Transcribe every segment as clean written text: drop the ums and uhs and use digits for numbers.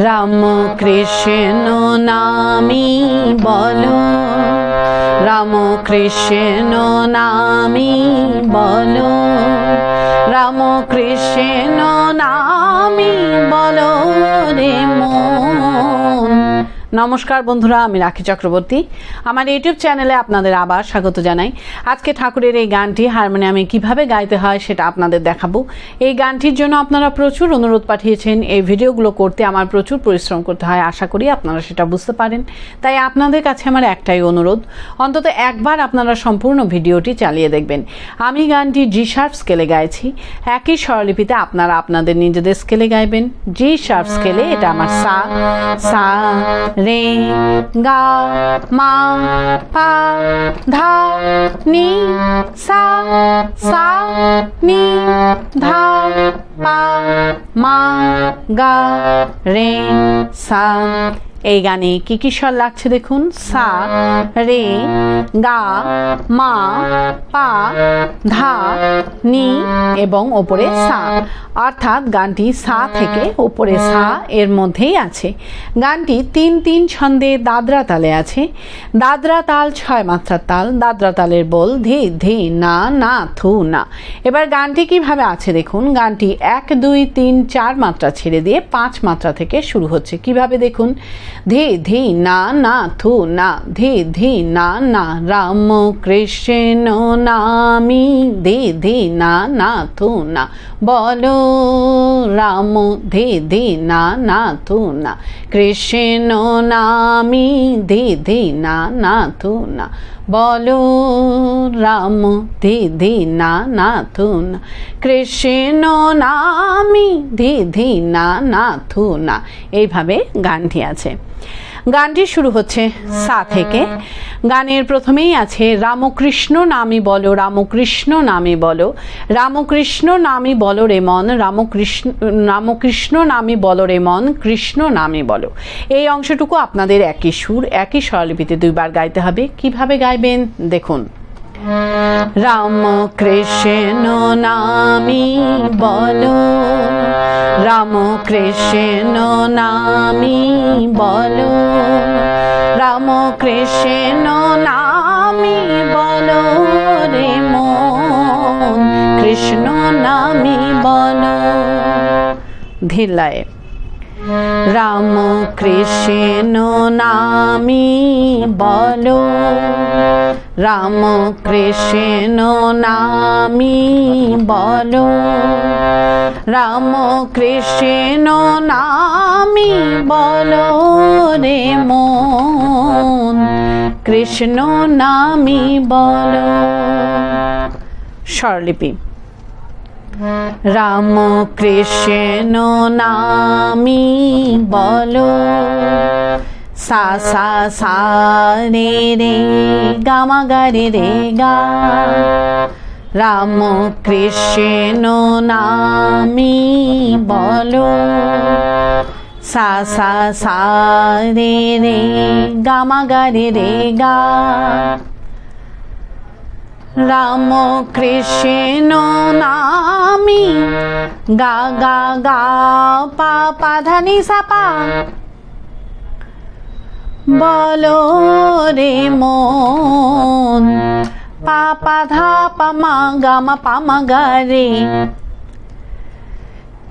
রাম কৃষ্ণ নামি বলো, রাম কৃষ্ণ নামি বলো, রাম কৃষ্ণ নামি বলো রে মন। নমস্কার বন্ধুরা, আমি রাখি চক্রবর্তী। আমার ইউটিউব চ্যানেলে আপনাদের আবার স্বাগত জানাই। আজকে ঠাকুরের এই গানটি হারমোনিয়ামে কিভাবে গাইতে হয় সেটা আপনাদের দেখাবো। এই গানটির জন্য আপনারা প্রচুর অনুরোধ পাঠিয়েছেন। এই ভিডিওগুলো করতে আমার প্রচুর পরিশ্রম করতে হয়, আশা করি আপনারা সেটা বুঝতে পারেন। তাই আপনাদের কাছে আমার একটাই অনুরোধ, অন্তত একবার আপনারা সম্পূর্ণ ভিডিওটি চালিয়ে দেখবেন। আমি গানটি জি শার্প স্কেলে গাইছি, একই স্বরলিপিতে আপনারা আপনাদের নিজেদের স্কেলে গাইবেন। জি শার্প স্কেলে এটা আমার সা, সা রে গা মা পা ধা নি সা, সা নি ধা পা মা গা রে সা। এই গানে কি কি স্বর লাগছে দেখুন, সা রে গা মা পা ধা নি এবং ওপরে সা, অর্থাৎ গানটি সা থেকে ওপরে সা এর মধ্যেই আছে। গানটি ৩-৩ ছন্দে দাদরা তালে আছে। দাদরা তাল ৬ মাত্রার তাল। দাদরা তালের বল ধে ধে না না থু না। এবার গানটি কিভাবে আছে দেখুন। গানটি ১, ২, ৩, ৪ মাত্রা ছেড়ে দিয়ে ৫ মাত্রা থেকে শুরু হচ্ছে। কিভাবে দেখুন, ধে ধে না না থু না, ধে ধে না না রাম কৃষ্ণ নামি, ধে ধে না না থু না বলো রাম, ধে ধে না না থু না কৃষ্ণ নামি, ধে ধে না না থু না বলো রাম, ধে ধে না না থু না কৃষ্ণ নামি, ধে ধে না না থু না। এইভাবে গানটি আছে। গানটি শুরু হচ্ছে সা থেকে। গানের প্রথমেই আছে রামকৃষ্ণ নামি বলো, রামকৃষ্ণ নামি বলো, রামকৃষ্ণ নামি বলো রে মন, রামকৃষ্ণ নামি বলো রে মন, কৃষ্ণ নামি বলো। এই অংশটুকু আপনাদের একই সুর একই স্বরলিপিতে ২ বার গাইতে হবে। কিভাবে গাইবেন দেখুন। রাম কৃষ্ণ নামি বলো, রাম কৃষ্ণ নামি বলো, রাম কৃষ্ণ নামি বলো রে মন, কৃষ্ণ নামি বলো। ধীরলায় রাম কৃষ্ণ নামি বলো, রাম কৃষ্ণ নামি বলো, রাম কৃষ্ণ নামি বলো রে মন, কৃষ্ণ নামি বলো। স্বরলিপি রাম কৃষ্ণ নামি বলো, সা সা সা রে রে গা মা গা রে রে গা, রাম কৃষ্ণ নামি বলো, সা সা সা রে রে গা মা গা রে রে গা, রাম কৃষ্ণ নামি গা গা গা পা পা ধা নি সা পা বলো রে মন, পা পা ধা পা মা গা মা পা মা গা রে,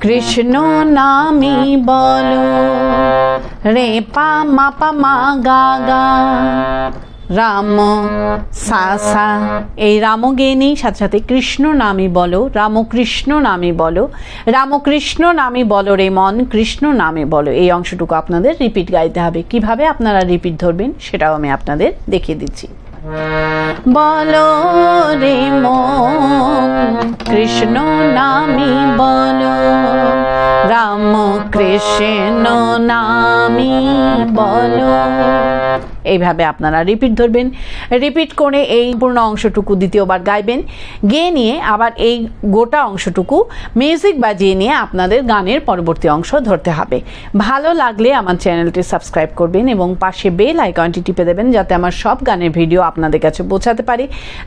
কৃষ্ণ নামি বলো রে পা মা পা মা গা গা, রাম সা সা। এই রাম গে নেই, সাথে সাথে কৃষ্ণ নামি বলো, রামকৃষ্ণ নামি বলো, রামকৃষ্ণ নামি বলো রে মন, কৃষ্ণ নামে বলো। এই অংশটুকু আপনাদের রিপিট গাইতে হবে। কিভাবে আপনারা রিপিট ধরবেন সেটাও আমি আপনাদের দেখিয়ে দিচ্ছি। বলো রে মন, কৃষ্ণ নামি বলো, রাম কৃষ্ণ নামি বলো। এইভাবে আপনারা রিপিট ধরবেন। রিপিট করে এই পূর্ণ অংশটুকু দ্বিতীয়বার গাইবেন। গেয়ে নিয়ে আবার এই গোটা অংশটুকু মিউজিক বাজিয়ে নিয়ে আপনাদের গানের পরবর্তী অংশ ধরতে হবে। ভালো লাগলে আমার চ্যানেলটি সাবস্ক্রাইব করবেন এবং পাশে বেল আইকনটি টিপে দেবেন, যাতে আমার সব গানের ভিডিও আপনাদের কাছে পৌঁছাতে পারে।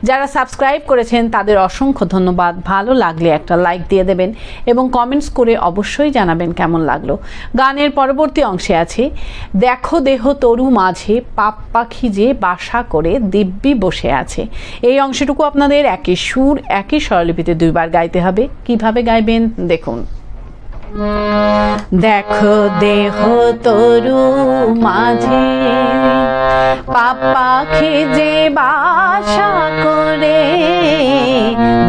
যারা সাবস্ক্রাইব করেছেন তাদের অসংখ্য ধন্যবাদ। ভালো লাগলে একটা লাইক দিয়ে দেবেন এবং কমেন্টস করে অবশ্যই জানাবেন কেমন লাগলো। গানের পরবর্তী অংশে আছে, দেখো দেহ তরু মাঝে পাপ পাখি যে বাসা করে দিব্যি বসে আছে। এই অংশটুকু আপনাদের একই সুর একই স্বরলিপিতে 2 বার গাইতে হবে। কিভাবে গাইবেন দেখুন। দেখো দেহ তরু মাঝে পাপ পাখি যে বাসা করে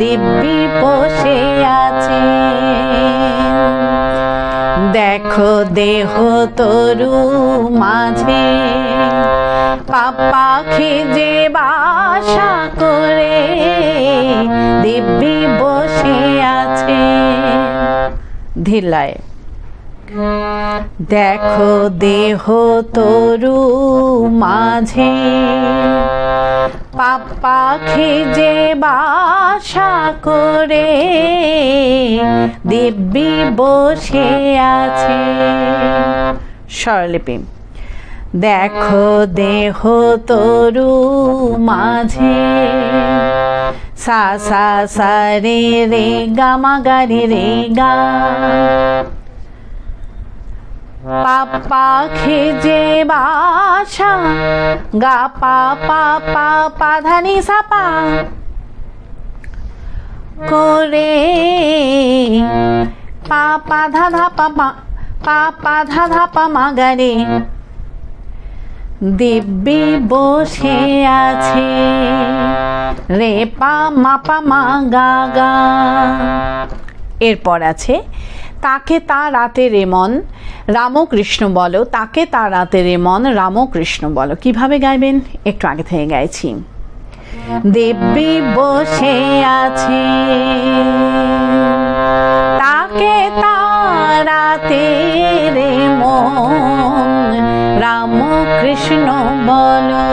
দিব্যি বসে আছে। দেখো দেহ তরু মাঝে পাপ পাখি যে বাসা করে দিব্যি বসে আছে। ধিলায় দেখো দেহ তরু মাঝে পাপ পাখি যে বাসা করে দিব্যি বসে আছে। স্বরলিপি দেখো দেহ তরু মাঝে সা সা সা রে রে গা মা গা রে রে গা। পাপ পাখি যে বাসা গা পা পা পা পা ধা নি সা পা করে পা পা ধা ধা পা মা পা পা ধা ধা পা মা গা রে দিব্যি বসে আছে। রে পা মা গা গা। এরপর আছে, তাকে তা রাতে রে মন রামকৃষ্ণ বলো, তাকে তা রাতে রে মন রামকৃষ্ণ বলো। কিভাবে গাইবেন একটু আগে থেকে গাইছি। দিব্যি বসে আছে, তাকে তা রাতে রে মন রামকৃষ্ণ বলো।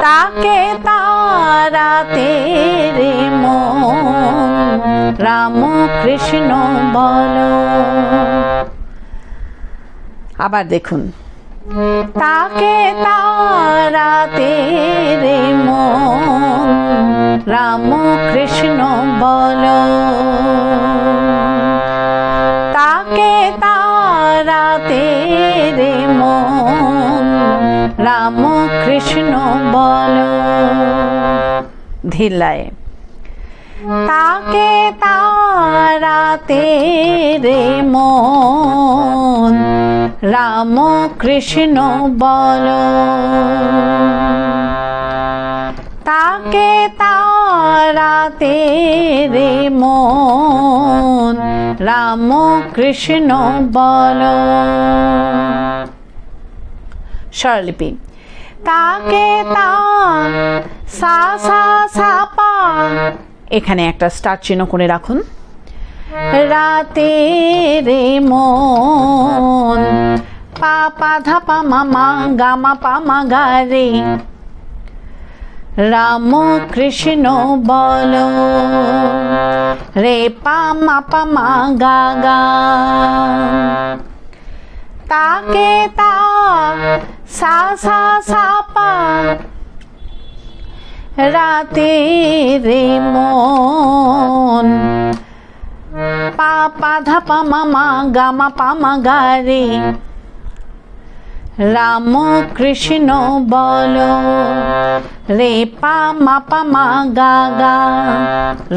তাকে তা রাতে রে মন রামকৃষ্ণ বলো। আবার দেখুন, তাকে তা রাতে রে মন রামকৃষ্ণ বলো। তাকে তা রাতে রে মন রামকৃষ্ণ বলো। ধিলায় তাকে তা রাতে রে মন রামকৃষ্ণ বলো। তাকে তা রাতে রে মন রামকৃষ্ণ বলো। স্বরলিপি তাকে তা সা সা সা পা, এখানে একটা স্টার চিহ্ন করে রাখুন। রাতে রে মন পা পা ধা পা মা মা গা মা পা মা গা রে রামকৃষ্ণ বলো। রে পা মা গা গা। তাকে তা সা সা সা পা, রাতে রে মন পা পা ধা পা মা মা গা মা পা মা গা রে রামকৃষ্ণ বলো। রে পা মা গা গা।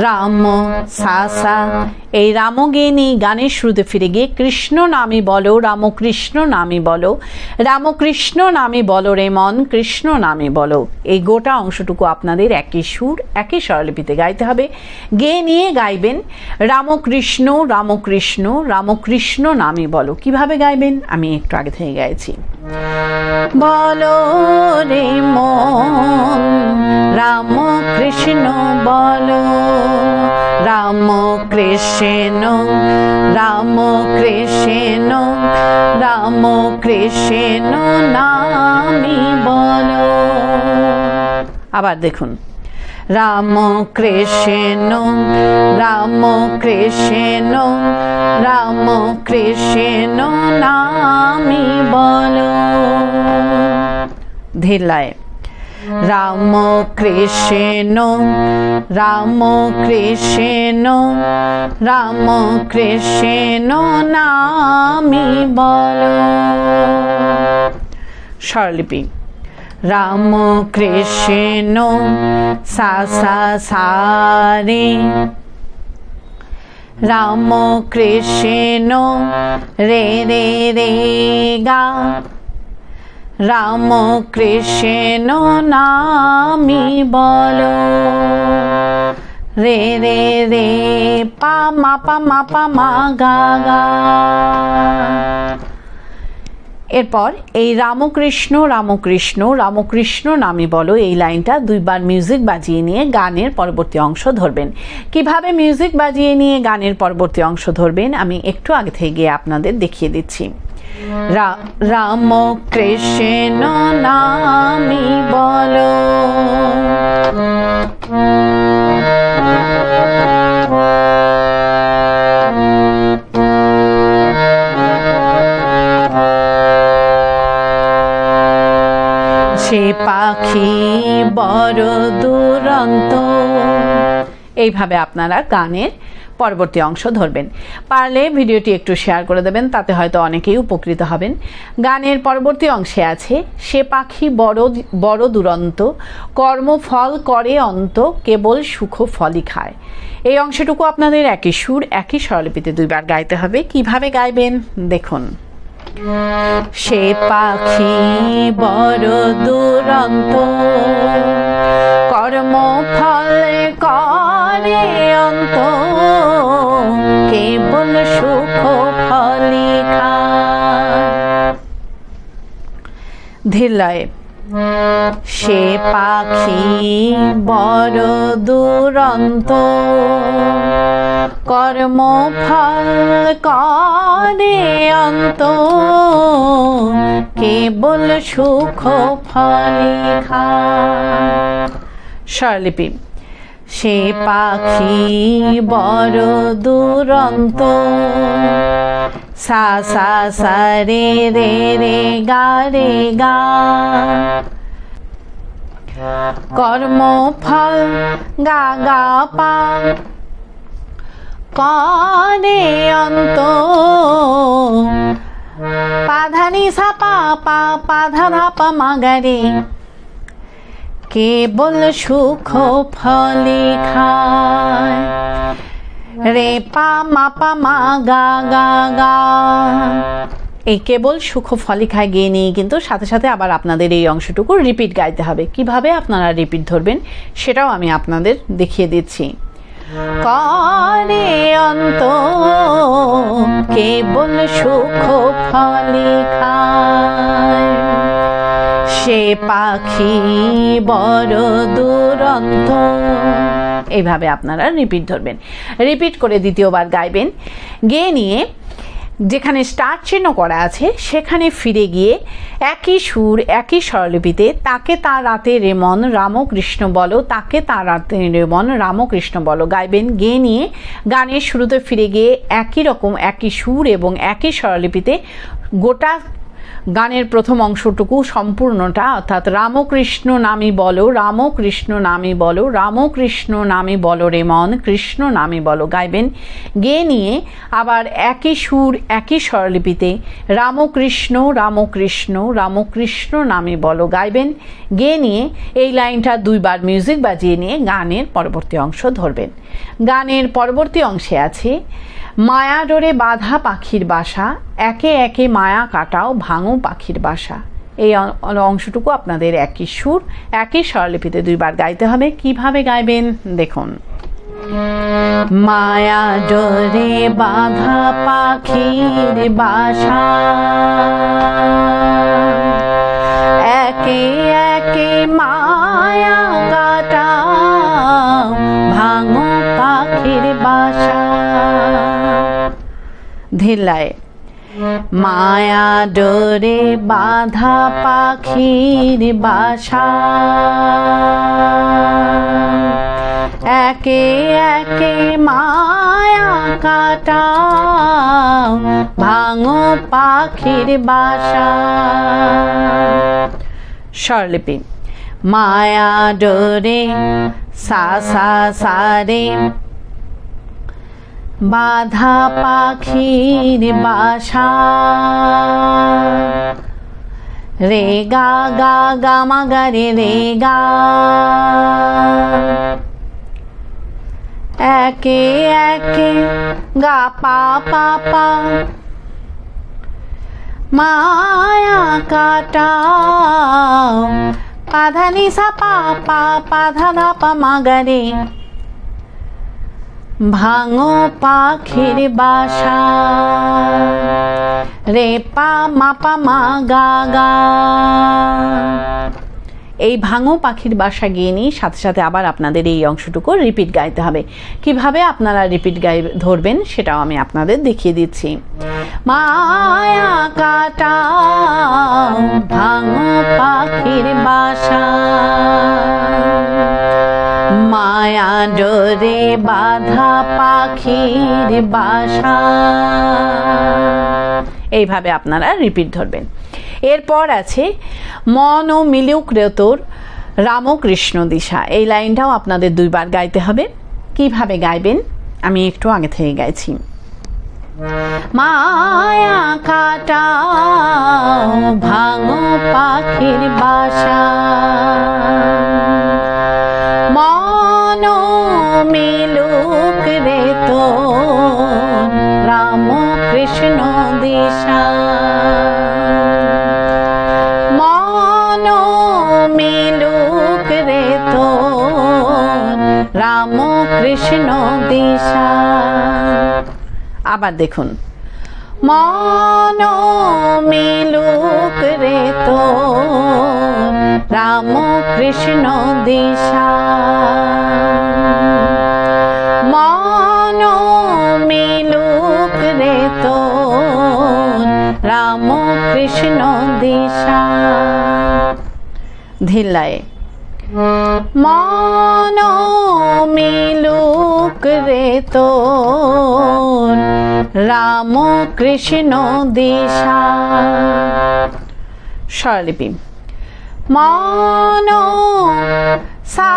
রাম সা সা, এই রামগেনি গানের শুরুতে ফিরে গিয়ে কৃষ্ণ নামে বলো, রামকৃষ্ণ নামে বলো, রামকৃষ্ণ নামে বলো রে মন কৃষ্ণ নামে বলো। এই গোটা অংশটুকু আপনাদের একই সুর একই স্বরলিপিতে গাইতে হবে। গেয়ে নিয়ে গাইবেন রামকৃষ্ণ রামকৃষ্ণ রামকৃষ্ণ নামে বলো। কিভাবে গাইবেন আমি একটু আগে থেকে গাইছি। বলো রে মন, রাম কৃষ্ণ বলো, রাম কৃষ্ণ, রাম কৃষ্ণ, রাম কৃষ্ণ নামি বলো। আবার দেখুন, রাম কৃষ্ণ, রাম কৃষ্ণ, রাম কৃষ্ণ নামি বলো। ধীরলায়, রাম কৃষ্ণ, রাম কৃষ্ণ, রাম কৃষ্ণ নামি বলো। স্বরলিপি, রাম কৃষ্ণ সা সা সা রে, রাম কৃষ্ণ রে রে রে গা, রাম কৃষ্ণ নামি বলো। রে রে রে পা মা গা গা। এরপর এই রামকৃষ্ণ রামকৃষ্ণ রামকৃষ্ণ নামি বলো এই লাইনটা দুইবার মিউজিক বাজিয়ে নিয়ে গানের পরবর্তী অংশ ধরবেন। কিভাবে মিউজিক বাজিয়ে নিয়ে গানের পরবর্তী অংশ ধরবেন আমি একটু আগে থেকে গিয়ে আপনাদের দেখিয়ে দিচ্ছি। রাম কৃষ্ণ নামি বলো, সে পাখি বড় দুরন্ত। এইভাবে আপনারা গানের পরবর্তী অংশ ধরবেন। পারলে ভিডিওটি একটু শেয়ার করে দেবেন, তাতে হয়তো অনেকেই উপকৃত হবেন। গানের পরবর্তী অংশে আছে, সে পাখি বড় বড় দুরন্ত, কর্মফল করে অন্ত, কেবল সুখ ফলই খায়। এই অংশটুকু আপনাদের একই সুর একই স্বরলিপিতে দুইবার গাইতে হবে। কিভাবে গাইবেন দেখুন। সে পাখি বড় দুরন্ত, কর্মফল করে অন্ত, কেবল সুখ ফলই খায়। ধীরলয়ে, সে পাখি বড় দুরন্ত, কর্মফল করে অন্ত, কেবল সুখ ফলই খায়। স্বরলিপি, সে পাখি বড় দুরন্ত, সা সা সা রে রে রে গা রে গা, কর্মফল গা গা পা, করে অন্ত, পাধানি সা পা পা পাধা ধা পা মা গা রে, কেবল সুখ ফলই খায়। রে পা মা গা গা গা। এই কেবল সুখ ফলই খায় গিয়ে নিয়ে কিন্তু সাথে সাথে আবার আপনাদের এই অংশটুকু রিপিট গাইতে হবে। কিভাবে আপনারা রিপিট ধরবেন সেটাও আমি আপনাদের দেখিয়ে দিচ্ছি। করে অন্ত, কেবল সুখ ফলই খায়। সে পাখি বড় দুরন্ত। এইভাবে আপনারা রিপিট ধরবেন। রিপিট করে দ্বিতীয়বার গাইবেন। গেয়ে নিয়ে যেখানে স্টার্ট চিহ্ন করা আছে সেখানে ফিরে গিয়ে একই সুর একই স্বরলিপিতে তাকে তার রাতে রেমন রামকৃষ্ণ বলো, তাকে তার রাতে রেমন রামকৃষ্ণ বলো গাইবেন। গেয়ে নিয়ে গানের শুরুতে ফিরে গিয়ে একই রকম একই সুর এবং একই স্বরলিপিতে গোটা গানের প্রথম অংশটুকু সম্পূর্ণটা অর্থাৎ রামকৃষ্ণ নামি বলো, রামকৃষ্ণ নামি বলো, রামকৃষ্ণ নামি বলো রে মন, কৃষ্ণ নামি বলো গাইবেন। গেয়ে নিয়ে আবার একই সুর একই স্বরলিপিতে রামকৃষ্ণ রামকৃষ্ণ রামকৃষ্ণ নামি বলো গাইবেন। গেয়ে নিয়ে এই লাইনটা দুইবার মিউজিক বাজিয়ে নিয়ে গানের পরবর্তী অংশ ধরবেন। গানের পরবর্তী অংশে আছে, মায়া ডোরে বাঁধা পাখির বাসা, একে একে মায়া কাটাও ভাঙো পাখির বাসা। এই অংশটুকু আপনাদের একই সুর একই স্বরলিপিতে দুইবার গাইতে হবে। কিভাবে গাইবেন দেখুন। মায়া ডোরে বাঁধা পাখির বাসা, একে একে মায়া কাটাও ভাঙো পাখির বাসা। ধিল্লায় মায়া ডোরে বাঁধা পাখির বাসা, একে একে মায়া কাটাও ভাঙো পাখির বাসা। স্বরলিপি মায়া ডোরে সা সা সা রে বাঁধা পাখির বাসা, রে গা গা গা মা গা রে রে গা, একে একে গা পা পা পা মায়া কাটাও পাধা নি সা পা পা পাধা ধা পা মা গা রে ভাঙো পাখির বাসা, রে পা মা পা মা গা গা। এই ভাঙো পাখির বাসা গিয়ে নিয়ে সাথে সাথে আবার আপনাদের এই অংশটুকু রিপিট গাইতে হবে। কিভাবে আপনারা রিপিট গাই ধরবেন সেটাও আমি আপনাদের দেখিয়ে দিচ্ছি। মায়া কাটাও ভাঙো পাখির বাসা, মায়া ডোরে বাঁধা পাখির বাসা। এইভাবে আপনারা রিপিট ধরবেন। এরপর আছে মন ও মিলুক রে তোর রামকৃষ্ণ দিশা। এই লাইনটাও আপনাদের দুইবার গাইতে হবে। কিভাবে গাইবেন আমি একটু আগে থেকে গাইছি। মায়া কাটাও ভাঙো পাখির বাসা, মন মিলুক রে তোর রামকৃষ্ণ দিশা, মন মিলুক রে তোর রামকৃষ্ণ দিশা। আবার দেখুন, মন মিলুক রে তোর রামকৃষ্ণ দিশা, মন মিলুক রে তোর রামকৃষ্ণ দিশা। ধিল্লায় মন মিলুক রে তোর রামকৃষ্ণ দিশা। স্বরলিপি মন সা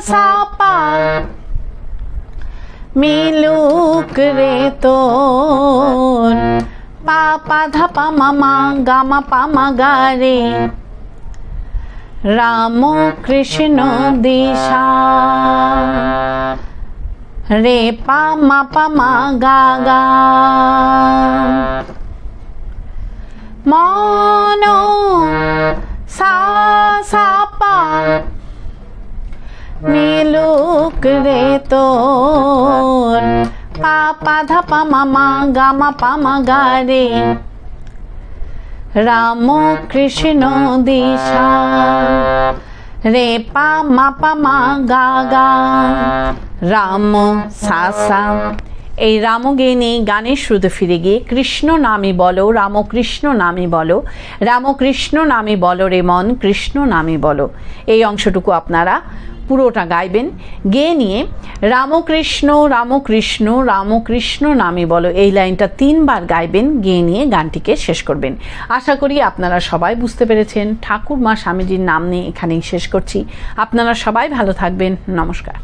সা পা মিলুক রে তোর পা পা ধা পা মা মা গা মা পা মা গা রে রামকৃষ্ণ দিশা, রে পা মা পা মা গা গা, মন সা সা পা মিলুক রে তোর পা পা ধা পা মা মা গা মা পা মা গা রে রামকৃষ্ণ দিশা, রে পা মা পা মা গা গা, রাম সা সা। এই রাম গেয়ে নিয়ে গানের শুরুতে ফিরে গিয়ে কৃষ্ণ নামে বলো রামকৃষ্ণ নামে বলো, রামকৃষ্ণ নামে বলো রে মন কৃষ্ণ নামে বলো। এই অংশটুকু আপনারা পুরোটা গাইবেন। গেয়ে নিয়ে রামকৃষ্ণ রামকৃষ্ণ রামকৃষ্ণ নামে বলো, এই লাইনটা 3 বার গাইবেন। গেয়ে নিয়ে গানটিকে শেষ করবেন। আশা করি আপনারা সবাই বুঝতে পেরেছেন। ঠাকুর মা স্বামীজির নাম নিয়ে এখানেই শেষ করছি। আপনারা সবাই ভালো থাকবেন। নমস্কার।